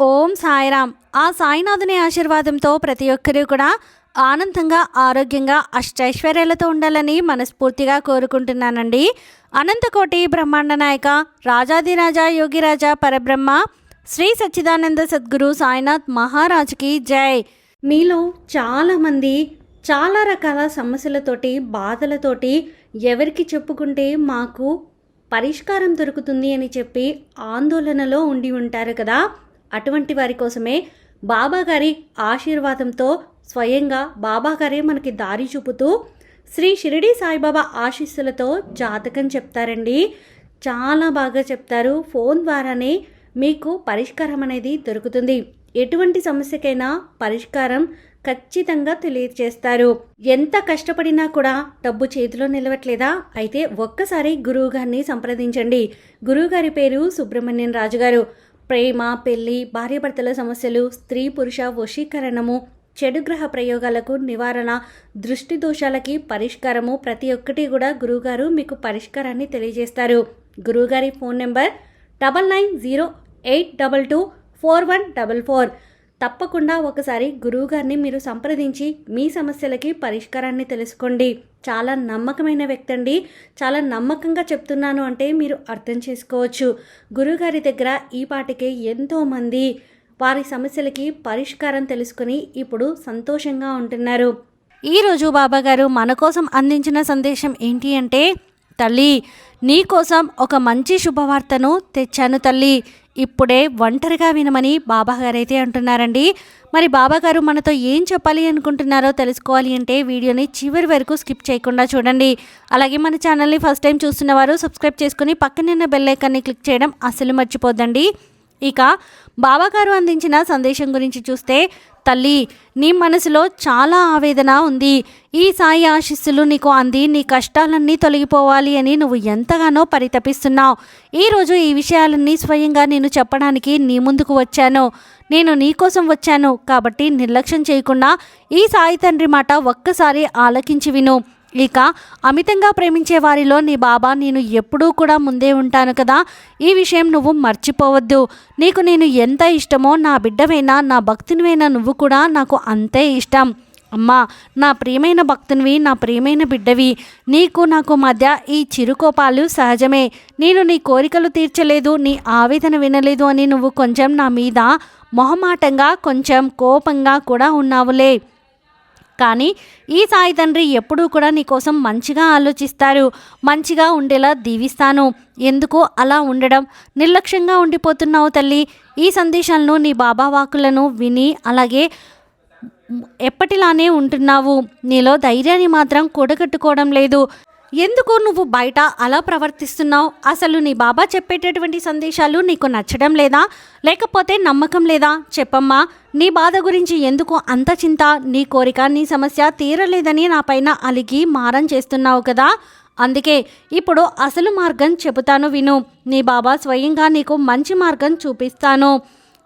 ఓం సాయిరామ్. ఆ సాయినాథుని ఆశీర్వాదంతో ప్రతి ఒక్కరూ కూడా ఆనందంగా, ఆరోగ్యంగా, అష్టైశ్వర్యాలతో ఉండాలని మనస్ఫూర్తిగా కోరుకుంటున్నానండి. అనంతకోటి బ్రహ్మాండ నాయక రాజాదిరాజ యోగిరాజ పరబ్రహ్మ శ్రీ సచ్చిదానంద సద్గురు సాయినాథ్ మహారాజ్కి జై. మీలో చాలామంది చాలా రకాల సమస్యలతోటి, బాధలతోటి ఎవరికి చెప్పుకుంటే మాకు పరిష్కారం దొరుకుతుంది అని చెప్పి ఆందోళనలో ఉండి ఉంటారు కదా. అటువంటి వారి కోసమే బాబాగారి ఆశీర్వాదంతో స్వయంగా బాబాగారే మనకి దారి చూపుతూ శ్రీ షిరిడి సాయిబాబా ఆశీస్సులతో జాతకం చెప్తారండి. చాలా బాగా చెప్తారు. ఫోన్ ద్వారానే మీకు పరిష్కారం అనేది దొరుకుతుంది. ఎటువంటి సమస్యకైనా పరిష్కారం ఖచ్చితంగా తెలియజేస్తారు. ఎంత కష్టపడినా కూడా డబ్బు చేతిలో నిలవట్లేదా? అయితే ఒక్కసారి గురువుగారిని సంప్రదించండి. గురువుగారి పేరు సుబ్రహ్మణ్యం రాజు గారు. ప్రేమ, పెళ్లి, భార్యాభర్తల సమస్యలు, స్త్రీ పురుష వశీకరణము, చెడు గ్రహ ప్రయోగాలకు నివారణ, దృష్టి దోషాలకి పరిష్కారము, ప్రతి ఒక్కటి కూడా గురువుగారు మీకు పరిష్కారాన్ని తెలియజేస్తారు. గురువుగారి ఫోన్ నెంబర్ 9908224144. తప్పకుండా ఒకసారి గురువుగారిని మీరు సంప్రదించి మీ సమస్యలకి పరిష్కారాన్ని తెలుసుకోండి. చాలా నమ్మకమైన వ్యక్తి అండి. చాలా నమ్మకంగా చెప్తున్నాను అంటే మీరు అర్థం చేసుకోవచ్చు. గురువుగారి దగ్గర ఈ పాటికే ఎంతోమంది వారి సమస్యలకి పరిష్కారం తెలుసుకొని ఇప్పుడు సంతోషంగా ఉంటున్నారు. ఈరోజు బాబాగారు మన కోసం అందించిన సందేశం ఏంటి అంటే, తల్లి నీకోసం ఒక మంచి శుభవార్తను తెచ్చాను తల్లి, ఇప్పుడే ఒంటరిగా వినమని బాబాగారైతే అంటున్నారండి. మరి బాబాగారు మనతో ఏం చెప్పాలి అనుకుంటున్నారో తెలుసుకోవాలి అంటే వీడియోని చివరి వరకు స్కిప్ చేయకుండా చూడండి. అలాగే మన ఛానల్ని ఫస్ట్ టైం చూస్తున్న వారు సబ్స్క్రైబ్ చేసుకుని పక్కనున్న బెల్ ఐకాన్ని క్లిక్ చేయడం అస్సలు మర్చిపోద్దండి. ఇక బాబాగారు అందించిన సందేశం గురించి చూస్తే, తల్లి నీ మనసులో చాలా ఆవేదన ఉంది. ఈ సాయి ఆశీస్సులు నీకు అంది నీ కష్టాలన్నీ తొలగిపోవాలి అని నువ్వు ఎంతగానో పరితపిస్తున్నావు. ఈరోజు ఈ విషయాలన్నీ స్వయంగా నేను చెప్పడానికి నీ ముందుకు వచ్చాను. నేను నీ కోసం వచ్చాను కాబట్టి నిర్లక్ష్యం చేయకుండా ఈ సాయి తండ్రి మాట ఒక్కసారి ఆలకించి విను. ఇక అమితంగా ప్రేమించే వారిలో నీ బాబా నేను ఎప్పుడూ కూడా ముందే ఉంటాను కదా. ఈ విషయం నువ్వు మర్చిపోవద్దు. నీకు నేను ఎంత ఇష్టమో నా బిడ్డవైనా, నా భక్తునివైనా నువ్వు కూడా నాకు అంతే ఇష్టం. అమ్మా, నా ప్రియమైన భక్తునివి, నా ప్రియమైన బిడ్డవి. నీకు నాకు మధ్య ఈ చిరుకోపాలు సహజమే. నేను నీ కోరికలు తీర్చలేదు, నీ ఆవేదన వినలేదు అని నువ్వు కొంచెం నా మీద మొహమాటంగా, కొంచెం కోపంగా కూడా ఉన్నావులే. కానీ ఈ సాయి తండ్రి ఎప్పుడూ కూడా నీకోసం మంచిగా ఆలోచిస్తారు. మంచిగా ఉండేలా దీవిస్తాను. ఎందుకు అలా ఉండడం? నిర్లక్ష్యంగా ఉండిపోతున్నావు తల్లి. ఈ సందేశాలను, నీ బాబా వాకులను విని అలాగే ఎప్పటిలానే ఉంటున్నావు. నీలో ధైర్యాన్ని మాత్రం కూడగట్టుకోవడం లేదు. ఎందుకు నువ్వు బయట అలా ప్రవర్తిస్తున్నావు? అసలు నీ బాబా చెప్పేటటువంటి సందేశాలు నీకు నచ్చడం లేదా? లేకపోతే నమ్మకం లేదా? చెప్పమ్మా, నీ బాధ గురించి ఎందుకు అంత చింత? నీ కోరిక, నీ సమస్య తీరలేదని నా పైన అలిగి మారం చేస్తున్నావు కదా. అందుకే ఇప్పుడు అసలు మార్గం చెబుతాను విను. నీ బాబా స్వయంగా నీకు మంచి మార్గం చూపిస్తాను,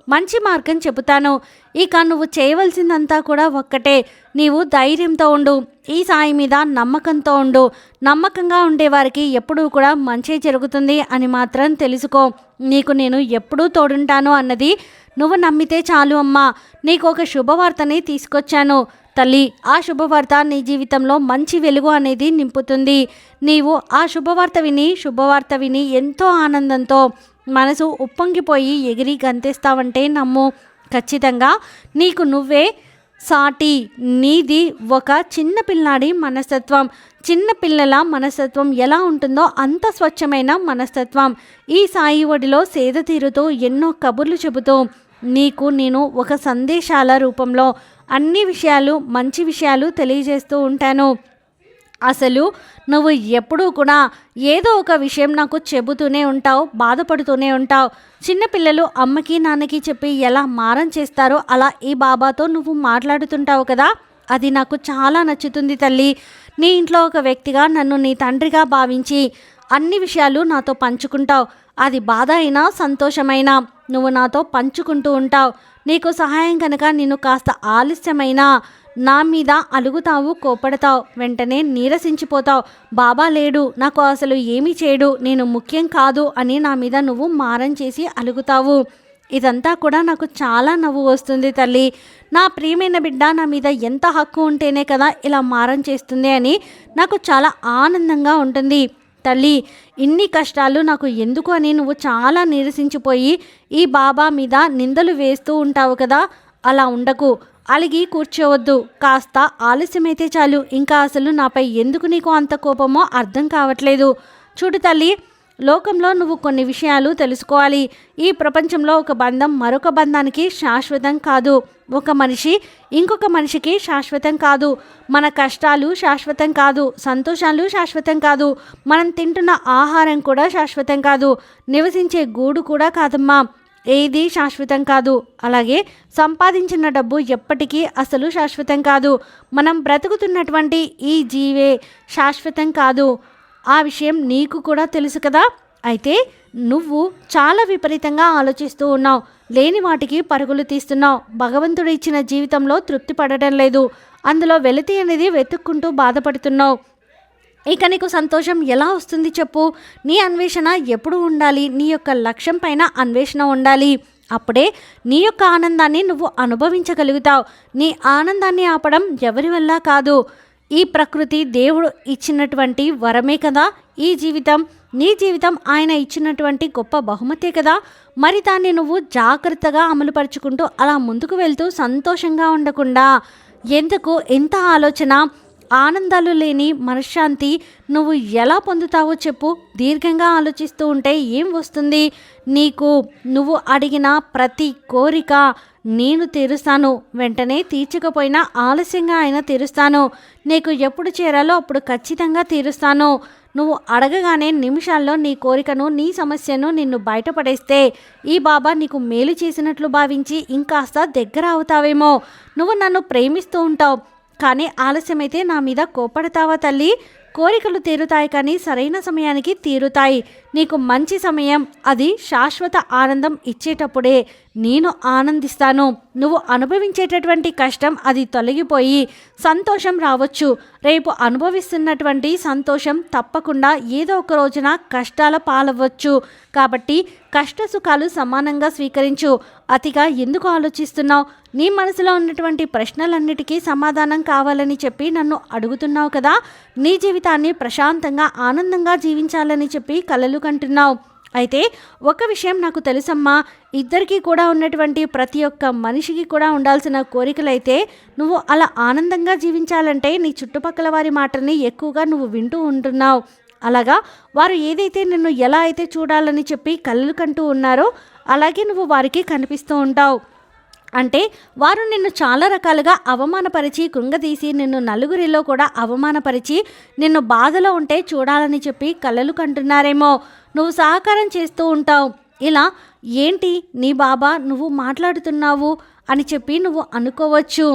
మంచి మార్గం చెబుతాను. ఇక నువ్వు చేయవలసిందంతా కూడా ఒక్కటే. నీవు ధైర్యంతో ఉండు. ఈ సాయి మీద నమ్మకంతో ఉండు. నమ్మకంగా ఉండేవారికి ఎప్పుడూ కూడా మంచి జరుగుతుంది అని మాత్రం తెలుసుకో. నీకు నేను ఎప్పుడూ తోడుంటాను అన్నది నువ్వు నమ్మితే చాలు అమ్మా. నీకు ఒక శుభవార్తని తీసుకొచ్చాను తల్లి. ఆ శుభవార్త నీ జీవితంలో మంచి వెలుగు అనేది నింపుతుంది. నీవు ఆ శుభవార్త విని ఎంతో ఆనందంతో మనసు ఉప్పొంగిపోయి ఎగిరి గంతేస్తావంటే నమ్ము. ఖచ్చితంగా నీకు నువ్వే సాటి. నీది ఒక చిన్న పిల్లాడి మనస్తత్వం. చిన్న పిల్లల మనస్తత్వం ఎలా ఉంటుందో అంత స్వచ్ఛమైన మనస్తత్వం. ఈ సాయి ఒడిలో సేద తీరుతూ ఎన్నో కబుర్లు చెబుతూ నీకు నేను ఒక సందేశాల రూపంలో అన్ని విషయాలు, మంచి విషయాలు తెలియజేస్తూ ఉంటాను. అసలు నువ్వు ఎప్పుడూ కూడా ఏదో ఒక విషయం నాకు చెబుతూనే ఉంటావు, బాధపడుతూనే ఉంటావు. చిన్నపిల్లలు అమ్మకి నాన్నకి చెప్పి ఎలా మారం చేస్తారో అలా ఈ బాబాతో నువ్వు మాట్లాడుతుంటావు కదా. అది నాకు చాలా నచ్చుతుంది తల్లి. నీ ఇంట్లో ఒక వ్యక్తిగా నన్ను నీ తండ్రిగా భావించి అన్ని విషయాలు నాతో పంచుకుంటావు. అది బాధ అయినా సంతోషమైనా నువ్వు నాతో పంచుకుంటూ ఉంటావు. నీకు సహాయం కనుక నేను కాస్త ఆలస్యమైనా నా మీద అలుగుతావు, కోపడతావు, వెంటనే నీరసించిపోతావు. బాబా లేడు, నాకు అసలు ఏమీ చేయడు, నేను ముఖ్యం కాదు అని నా మీద నువ్వు మారం చేసి అలుగుతావు. ఇదంతా కూడా నాకు చాలా నవ్వు వస్తుంది తల్లి. నా ప్రియమైన బిడ్డ నా మీద ఎంత హక్కు ఉంటేనే కదా ఇలా మారం చేస్తుంది అని నాకు చాలా ఆనందంగా ఉంటుంది. తల్లి, ఇన్ని కష్టాలు నాకు ఎందుకు అని నువ్వు చాలా నీరసించిపోయి ఈ బాబా మీద నిందలు వేస్తూ ఉంటావు కదా, అలా ఉండకు. అలిగి కూర్చోవద్దు. కాస్త ఆలస్యమైతే చాలు. ఇంకా అసలు నాపై ఎందుకు నీకు అంత కోపమో అర్థం కావట్లేదు. చూడు తల్లి, లోకంలో నువ్వు కొన్ని విషయాలు తెలుసుకోవాలి. ఈ ప్రపంచంలో ఒక బంధం మరొక బంధానికి శాశ్వతం కాదు. ఒక మనిషి ఇంకొక మనిషికి శాశ్వతం కాదు. మన కష్టాలు శాశ్వతం కాదు. సంతోషాలు శాశ్వతం కాదు. మనం తింటున్న ఆహారం కూడా శాశ్వతం కాదు. నివసించే గూడు కూడా కాదమ్మా. ఏది శాశ్వతం కాదు. అలాగే సంపాదించిన డబ్బు ఎప్పటికీ అసలు శాశ్వతం కాదు. మనం బ్రతుకుతున్నటువంటి ఈ జీవే శాశ్వతం కాదు. ఆ విషయం నీకు కూడా తెలుసు కదా. అయితే నువ్వు చాలా విపరీతంగా ఆలోచిస్తూ ఉన్నావు. లేని వాటికి పరుగులు తీస్తున్నావు. భగవంతుడు ఇచ్చిన జీవితంలో తృప్తి పడటం లేదు. అందులో వెలితి అనేది వెతుక్కుంటూ బాధపడుతున్నావు. ఇక నీకు సంతోషం ఎలా వస్తుంది చెప్పు? నీ అన్వేషణ ఎప్పుడు ఉండాలి? నీ యొక్క లక్ష్యం పైన అన్వేషణ ఉండాలి. అప్పుడే నీ యొక్క ఆనందాన్ని నువ్వు అనుభవించగలుగుతావు. నీ ఆనందాన్ని ఆపడం ఎవరి వల్ల కాదు. ఈ ప్రకృతి దేవుడు ఇచ్చినటువంటి వరమే కదా ఈ జీవితం. నీ జీవితం ఆయన ఇచ్చినటువంటి గొప్ప బహుమతే కదా. మరి దాన్ని నువ్వు జాగ్రత్తగా అమలుపరుచుకుంటూ అలా ముందుకు వెళ్తూ సంతోషంగా ఉండకుండా ఎందుకు ఎంత ఆలోచన? ఆనందాలు లేని మనశ్శాంతి నువ్వు ఎలా పొందుతావో చెప్పు. దీర్ఘంగా ఆలోచిస్తూ ఉంటే ఏం వస్తుంది నీకు? నువ్వు అడిగిన ప్రతి కోరిక నేను తీరుస్తాను. వెంటనే తీర్చకపోయినా ఆలస్యంగా అయినా తీరుస్తాను. నీకు ఎప్పుడు చేరాలో అప్పుడు ఖచ్చితంగా తీరుస్తాను. నువ్వు అడగగానే నిమిషాల్లో నీ కోరికను, నీ సమస్యను నిన్ను బయటపడేస్తే ఈ బాబా నీకు మేలు చేసినట్లు భావించి ఇంకాస్త దగ్గర అవుతావేమో. నువ్వు నన్ను ప్రేమిస్తూ ఉంటావు, కానీ ఆలస్యమైతే నా మీద కోపడతావా తల్లి? కోరికలు తీరుతాయి కానీ సరైన సమయానికి తీరుతాయి. నీకు మంచి సమయం, అది శాశ్వత ఆనందం ఇచ్చేటప్పుడే నేను ఆనందిస్తాను. నువ్వు అనుభవించేటటువంటి కష్టం అది తొలగిపోయి సంతోషం రావచ్చు. రేపు అనుభవిస్తున్నటువంటి సంతోషం తప్పకుండా ఏదో ఒక రోజున కష్టాల పాలవ్వచ్చు. కాబట్టి కష్ట సుఖాలు సమానంగా స్వీకరించు. అతిగా ఎందుకు ఆలోచిస్తున్నావు? నీ మనసులో ఉన్నటువంటి ప్రశ్నలన్నిటికీ సమాధానం కావాలని చెప్పి నన్ను అడుగుతున్నావు కదా. నీ జీవితాన్ని ప్రశాంతంగా ఆనందంగా జీవించాలని చెప్పి కలలు కంటున్నావు. అయితే ఒక విషయం నాకు తెలుసమ్మా, ఇద్దరికీ కూడా ఉన్నటువంటి ప్రతి ఒక్క మనిషికి కూడా ఉండాల్సిన కోరికలైతే నువ్వు అలా ఆనందంగా జీవించాలంటే నీ చుట్టుపక్కల వారి మాటని ఎక్కువగా నువ్వు వింటూ ఉంటున్నావు. అలాగా వారు ఏదైతే నిన్ను ఎలా అయితే చూడాలని చెప్పి కలలు కంటూ ఉన్నారో అలాగే నువ్వు వారికి కనిపిస్తూ ఉంటావు. అంటే వారు నిన్ను చాలా రకాలుగా అవమానపరిచి కృంగదీసి నిన్ను నలుగురిలో కూడా అవమానపరిచి నిన్ను బాధలో ఉంటే చూడాలని చెప్పి కలలు కంటున్నారేమో. నువ్వు సహకారం చేస్తూ ఉంటావు. ఇలా ఏంటి నీ బాబా నువ్వు మాట్లాడుతున్నావు అని చెప్పి నువ్వు అనుకోవచ్చు.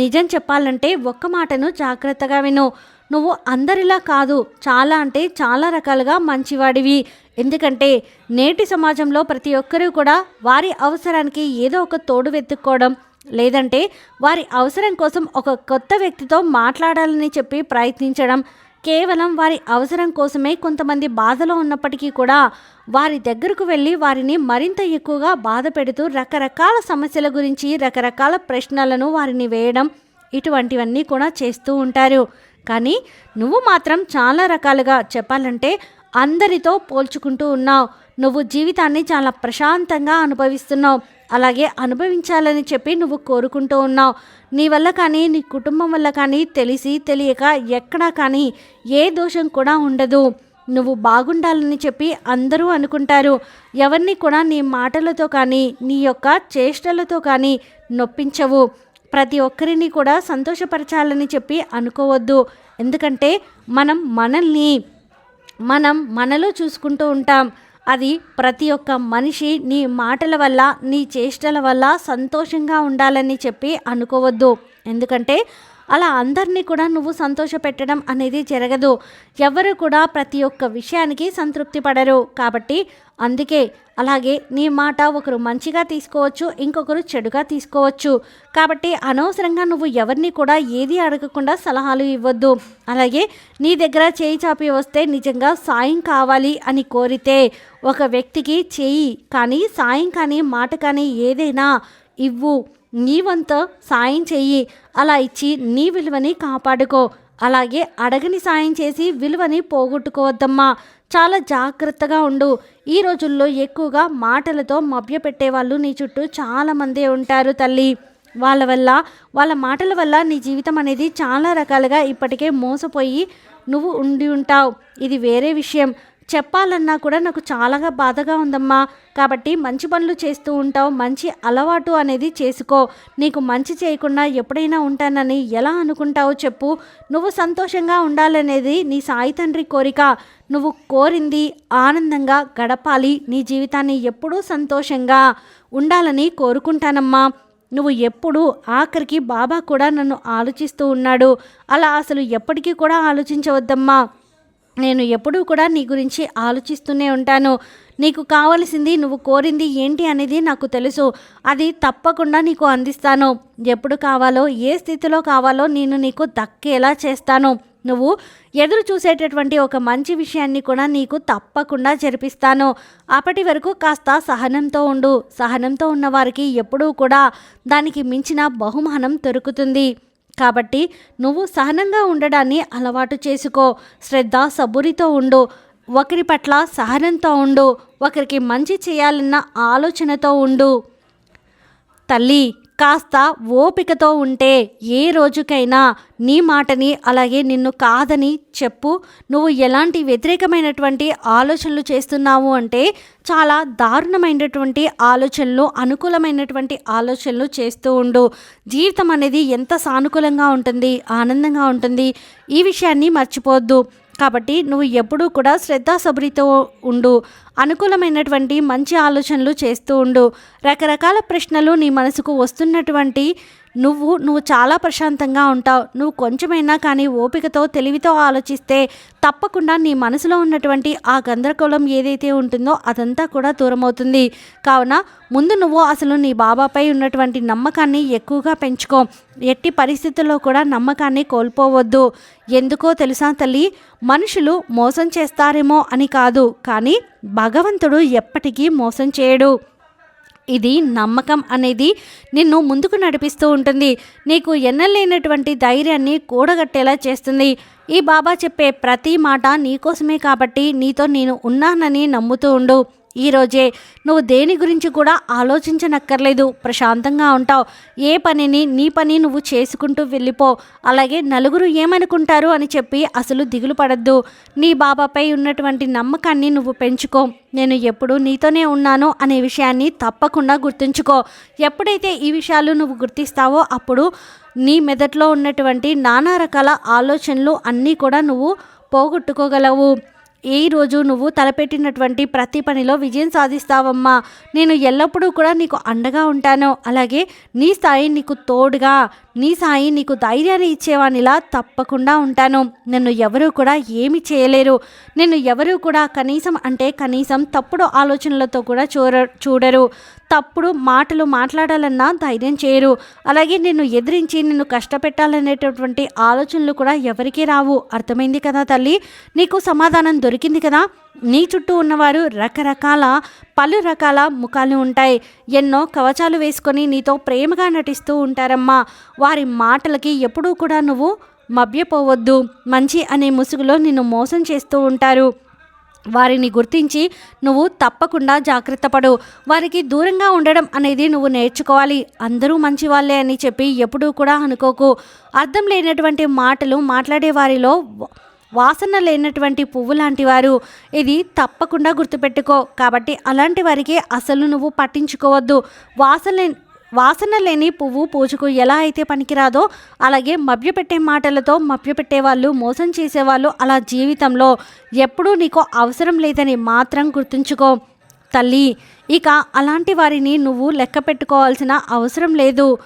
నిజం చెప్పాలంటే ఒక్క మాటను జాగ్రత్తగా విను. నువ్వు అందరిలా కాదు, చాలా అంటే చాలా రకాలుగా మంచివాడివి. ఎందుకంటే నేటి సమాజంలో ప్రతి ఒక్కరూ కూడా వారి అవసరానికి ఏదో ఒక తోడు వెతుక్కోవడం, లేదంటే వారి అవసరం కోసం ఒక కొత్త వ్యక్తితో మాట్లాడాలని చెప్పి ప్రయత్నించడం, కేవలం వారి అవసరం కోసమే కొంతమంది బాధలో ఉన్నప్పటికీ కూడా వారి దగ్గరకు వెళ్ళి వారిని మరింత ఎక్కువగా బాధ పెడుతూ రకరకాల సమస్యల గురించి రకరకాల ప్రశ్నలను వారిని వేయడం, ఇటువంటివన్నీ కూడా చేస్తూ ఉంటారు. కానీ నువ్వు మాత్రం చాలా రకాలుగా చెప్పాలంటే అందరితో పోల్చుకుంటూ ఉన్నావు. నువ్వు జీవితాన్ని చాలా ప్రశాంతంగా అనుభవిస్తున్నావు. అలాగే అనుభవించాలని చెప్పి నువ్వు కోరుకుంటూ ఉన్నావు. నీ వల్ల కానీ నీ కుటుంబం వల్ల కానీ తెలిసి తెలియక ఎక్కడా కానీ ఏ దోషం కూడా ఉండదు. నువ్వు బాగుండాలని చెప్పి అందరూ అనుకుంటారు. ఎవరిని కూడా నీ మాటలతో కానీ నీ యొక్క చేష్టలతో కానీ నొప్పించవు. ప్రతి ఒక్కరిని కూడా సంతోషపరచాలని చెప్పి అనుకోవద్దు. ఎందుకంటే మనం మనలో చూసుకుంటూ ఉంటాం. అది ప్రతి ఒక్క మనిషి నీ మాటల వల్ల నీ చేష్టల వల్ల సంతోషంగా ఉండాలని చెప్పి అనుకోవద్దు. ఎందుకంటే అలా అందరినీ కూడా నువ్వు సంతోష పెట్టడం అనేది జరగదు. ఎవరు కూడా ప్రతి ఒక్క విషయానికి సంతృప్తి పడరు. కాబట్టి అందుకే అలాగే నీ మాట ఒకరు మంచిగా తీసుకోవచ్చు, ఇంకొకరు చెడుగా తీసుకోవచ్చు. కాబట్టి అనవసరంగా నువ్వు ఎవరిని కూడా ఏది అడగకుండా సలహాలు ఇవ్వద్దు. అలాగే నీ దగ్గర చేయి చాపి వస్తే నిజంగా సాయం కావాలి అని కోరితే ఒక వ్యక్తికి చేయి కానీ సాయం కానీ మాట కానీ ఏదైనా ఇవ్వు. నీ వంతు సాయం చెయ్యి. అలా ఇచ్చి నీ విలువని కాపాడుకో. అలాగే అడగని సాయం చేసి విలువని పోగొట్టుకోవద్దమ్మా. చాలా జాగ్రత్తగా ఉండు. ఈ రోజుల్లో ఎక్కువగా మాటలతో మభ్యపెట్టే వాళ్ళు నీ చుట్టూ చాలామందే ఉంటారు తల్లి. వాళ్ళ మాటల వల్ల నీ జీవితం అనేది చాలా రకాలుగా ఇప్పటికే మోసపోయి నువ్వు ఉండి ఉంటావు. ఇది వేరే విషయం. చెప్పాలన్నా కూడా నాకు చాలా బాధగా ఉందమ్మా. కాబట్టి మంచి పనులు చేస్తూ ఉంటావు, మంచి అలవాటు అనేది చేసుకో. నీకు మంచి చేయకుండా ఎప్పుడైనా ఉంటానని ఎలా అనుకుంటావో చెప్పు. నువ్వు సంతోషంగా ఉండాలనేది నీ సాయి తండ్రి కోరిక. నువ్వు కోరింది ఆనందంగా గడపాలి, నీ జీవితాన్ని ఎప్పుడూ సంతోషంగా ఉండాలని కోరుకుంటానమ్మా. నువ్వు ఎప్పుడు ఆఖరికి బాబా కూడా నన్ను ఆలోచిస్తూ ఉన్నాడు. అలా అసలు ఎప్పటికీ కూడా ఆలోచించవద్దమ్మా. నేను ఎప్పుడూ కూడా నీ గురించి ఆలోచిస్తూనే ఉంటాను. నీకు కావలసింది, నువ్వు కోరింది ఏంటి అనేది నాకు తెలుసు. అది తప్పకుండా నీకు అందిస్తాను. ఎప్పుడు కావాలో, ఏ స్థితిలో కావాలో నేను నీకు దక్కేలా చేస్తాను. నువ్వు ఎదురు చూసేటటువంటి ఒక మంచి విషయాన్ని కూడా నీకు తప్పకుండా జరిపిస్తాను. అప్పటి వరకు కాస్త సహనంతో ఉండు. సహనంతో ఉన్న వారికి ఎప్పుడూ కూడా దానికి మించిన బహుమానం దొరుకుతుంది. కాబట్టి నువ్వు సహనంగా ఉండడాన్ని అలవాటు చేసుకో. శ్రద్ధ సబురితో ఉండు. ఒకరి పట్ల సహనంతో ఉండు. ఒకరికి మంచి చేయాలన్న ఆలోచనతో ఉండు. తల్లి, కాస్త ఓపికతో ఉంటే ఏ రోజుకైనా నీ మాటని అలాగే నిన్ను కాదని చెప్పు. నువ్వు ఎలాంటి వ్యతిరేకమైనటువంటి ఆలోచనలు చేస్తున్నావు అంటే చాలా దారుణమైనటువంటి ఆలోచనలు, అనుకూలమైనటువంటి ఆలోచనలు చేస్తూ ఉండు. జీవితం అనేది ఎంత సానుకూలంగా ఉంటుంది, ఆనందంగా ఉంటుంది, ఈ విషయాన్ని మర్చిపోవద్దు. కాబట్టి నువ్వు ఎప్పుడూ కూడా శ్రద్ధాసబురితో ఉండు. అనుకూలమైనటువంటి మంచి ఆలోచనలు చేస్తూ ఉండు. రకరకాల ప్రశ్నలు నీ మనసుకు వస్తున్నటువంటి నువ్వు చాలా ప్రశాంతంగా ఉంటావు. నువ్వు కొంచెమైనా కానీ ఓపికతో తెలివితో ఆలోచిస్తే తప్పకుండా నీ మనసులో ఉన్నటువంటి ఆ గందరగోళం ఏదైతే ఉంటుందో అదంతా కూడా దూరమవుతుంది. కావున ముందు నువ్వు అసలు నీ బాబాపై ఉన్నటువంటి నమ్మకాన్ని ఎక్కువగా పెంచుకో. ఎట్టి పరిస్థితుల్లో కూడా నమ్మకాన్ని కోల్పోవద్దు. ఎందుకో తెలుసా తల్లి, మనుషులు మోసం చేస్తారేమో అని కాదు, కానీ భగవంతుడు ఎప్పటికీ మోసం చేయడు. ఇది నమ్మకం అనేది నిన్ను ముందుకు నడిపిస్తూ ఉంటుంది. నీకు ఎన్నలేనటువంటి ధైర్యాన్ని కూడగట్టేలా చేస్తుంది. ఈ బాబా చెప్పే ప్రతి మాట నీకోసమే కాబట్టి నీతో నేను ఉన్నానని నమ్ముతూ ఉండు. ఈరోజే నువ్వు దేని గురించి కూడా ఆలోచించనక్కర్లేదు. ప్రశాంతంగా ఉంటావు. ఏ పనిని నీ పని నువ్వు చేసుకుంటూ వెళ్ళిపో. అలాగే నలుగురు ఏమనుకుంటారు అని చెప్పి అసలు దిగులు పడద్దు. నీ బాబాపై ఉన్నటువంటి నమ్మకాన్ని నువ్వు పెంచుకో. నేను ఎప్పుడు నీతోనే ఉన్నాను అనే విషయాన్ని తప్పకుండా గుర్తుంచుకో. ఎప్పుడైతే ఈ విషయాలు నువ్వు గుర్తిస్తావో అప్పుడు నీ మెదట్లో ఉన్నటువంటి నానా రకాల ఆలోచనలు అన్నీ కూడా నువ్వు పోగొట్టుకోగలవు. ఈరోజు నువ్వు తలపెట్టినటువంటి ప్రతి పనిలో విజయం సాధిస్తావమ్మా. నేను ఎల్లప్పుడూ కూడా నీకు అండగా ఉంటాను. అలాగే నీ స్థాయి నీకు తోడుగా, నీ సాయి నీకు ధైర్యాన్ని ఇచ్చేవానిలా తప్పకుండా ఉంటాను. నన్ను ఎవరూ కూడా ఏమి చేయలేరు. నిన్ను ఎవరూ కూడా కనీసం తప్పుడు ఆలోచనలతో కూడా చూడరు. తప్పుడు మాటలు మాట్లాడాలన్నా ధైర్యం చేయరు. అలాగే నిన్ను ఎదిరించి నిన్ను కష్టపెట్టాలనేటటువంటి ఆలోచనలు కూడా ఎవరికీ రావు. అర్థమైంది కదా తల్లి? నీకు సమాధానం దొరికింది కదా? నీ చుట్టూ ఉన్నవారు పలు రకాల ముఖాలు ఉంటాయి. ఎన్నో కవచాలు వేసుకొని నీతో ప్రేమగా నటిస్తూ ఉంటారమ్మా. వారి మాటలకి ఎప్పుడూ కూడా నువ్వు మభ్యపోవద్దు. మంచి అనే ముసుగులో నిన్ను మోసం చేస్తూ ఉంటారు. వారిని గుర్తించి నువ్వు తప్పకుండా జాగ్రత్త పడు. వారికి దూరంగా ఉండడం అనేది నువ్వు నేర్చుకోవాలి. అందరూ మంచి వాళ్ళే అని చెప్పి ఎప్పుడూ కూడా అనుకోకు. అర్థం లేనటువంటి మాటలు మాట్లాడే వారిలో వాసన లేనటువంటి పువ్వు లాంటి వారు. ఇది తప్పకుండా గుర్తుపెట్టుకో. కాబట్టి అలాంటి వారికి అసలు నువ్వు పట్టించుకోవద్దు. వాసన లేని పువ్వు పూజకు ఎలా అయితే పనికిరాదో అలాగే మభ్యపెట్టే మాటలతో మభ్యపెట్టే వాళ్ళు, మోసం చేసేవాళ్ళు అలా జీవితంలో ఎప్పుడూ నీకు అవసరం లేదని మాత్రం గుర్తుంచుకో తల్లి. ఇక అలాంటి వారిని నువ్వు లెక్క పెట్టుకోవాల్సిన అవసరం లేదు.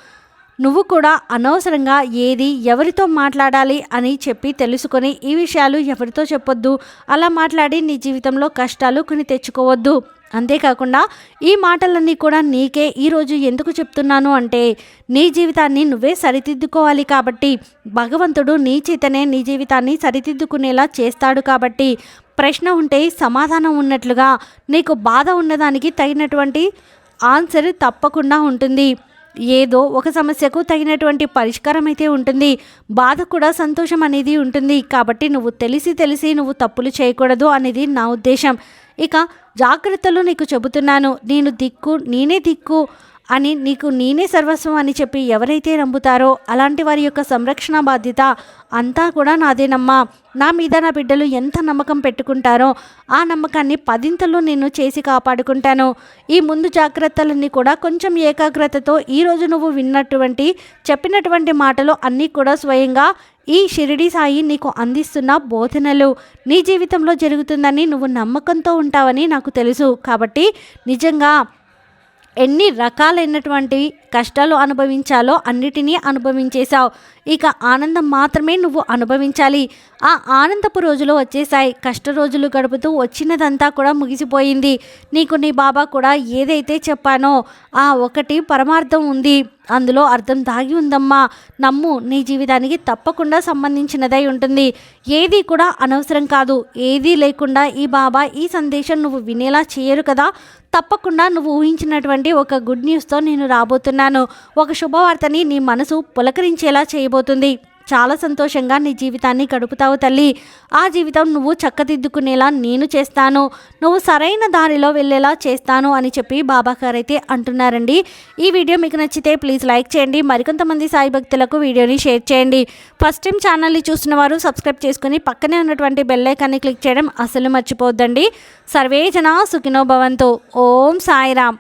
నువ్వు కూడా అనవసరంగా ఏది ఎవరితో మాట్లాడాలి అని చెప్పి తెలుసుకొని ఈ విషయాలు ఎవరితో చెప్పొద్దు. అలా మాట్లాడి నీ జీవితంలో కష్టాలు కొని తెచ్చుకోవద్దు. అంతేకాకుండా ఈ మాటలన్నీ కూడా నీకే ఈరోజు ఎందుకు చెప్తున్నాను అంటే, నీ జీవితాన్ని నువ్వే సరిదిద్దుకోవాలి కాబట్టి, భగవంతుడు నీ చేతనే నీ జీవితాన్ని సరిదిద్దుకునేలా చేస్తాడు కాబట్టి, ప్రశ్న ఉంటే సమాధానం ఉన్నట్లుగా నీకు బాధ ఉన్నదానికి తగినటువంటి ఆన్సర్ తప్పకుండా ఉంటుంది. ఏదో ఒక సమస్యకు తగినటువంటి పరిష్కారం అయితే ఉంటుంది. బాధ కూడా సంతోషం అనేది ఉంటుంది. కాబట్టి నువ్వు తెలిసి నువ్వు తప్పులు చేయకూడదు అనేది నా ఉద్దేశం. ఇక జాగ్రత్తలు నీకు చెబుతున్నాను. నేనే దిక్కు అని, నీకు నేనే సర్వస్వం అని చెప్పి ఎవరైతే నమ్ముతారో అలాంటి వారి యొక్క సంరక్షణ బాధ్యత అంతా కూడా నాదేనమ్మా. నా మీద నా బిడ్డలు ఎంత నమ్మకం పెట్టుకుంటారో ఆ నమ్మకాన్ని పదింతలు నేను చేసి కాపాడుకుంటాను. ఈ ముందు జాగ్రత్తలన్నీ కూడా కొంచెం ఏకాగ్రతతో ఈరోజు నువ్వు చెప్పినటువంటి మాటలు అన్నీ కూడా స్వయంగా ఈ షిరిడి సాయి నీకు అందిస్తున్న బోధనలు. నీ జీవితంలో జరుగుతుందని నువ్వు నమ్మకంతో ఉంటావని నాకు తెలుసు. కాబట్టి నిజంగా ఎన్ని రకాలైనటువంటి కష్టాలు అనుభవించాలో అన్నిటినీ అనుభవించేశావు. ఇక ఆనందం మాత్రమే నువ్వు అనుభవించాలి. ఆ ఆనందపు రోజులు వచ్చేసాయి. కష్ట రోజులు గడుపుతూ వచ్చినదంతా కూడా ముగిసిపోయింది. నీకు నీ బాబా కూడా ఏదైతే చెప్పానో ఆ ఒకటి పరమార్థం ఉంది, అందులో అర్థం దాగి ఉందమ్మా. నమ్ము, నీ జీవితానికి తప్పకుండా సంబంధించినదై ఉంటుంది. ఏది కూడా అనవసరం కాదు. ఏదీ లేకుండా ఈ బాబా ఈ సందేశం నువ్వు వినేలా చేయరు కదా. తప్పకుండా నువ్వు ఊహించినటువంటి ఒక గుడ్ న్యూస్తో నేను రాబోతున్నాను. ఒక శుభవార్తని నీ మనసు పులకరించేలా చేయబోతుంది. చాలా సంతోషంగా నీ జీవితాన్ని గడుపుతావు తల్లి. ఆ జీవితం నువ్వు చక్కదిద్దుకునేలా నేను చేస్తాను, నువ్వు సరైన దారిలో వెళ్ళేలా చేస్తాను అని చెప్పి బాబా గారైతే అంటున్నారండి. ఈ వీడియో మీకు నచ్చితే ప్లీజ్ లైక్ చేయండి. మరికొంతమంది సాయి భక్తులకు వీడియోని షేర్ చేయండి. ఫస్ట్ టైం ఛానల్ని చూస్తున్న వారు సబ్స్క్రైబ్ చేసుకుని పక్కనే ఉన్నటువంటి బెల్ ఐకాన్ని క్లిక్ చేయడం అసలు మర్చిపోవద్దండి. సర్వే జనా సుఖినో భవంతు. ఓం సాయిరామ్.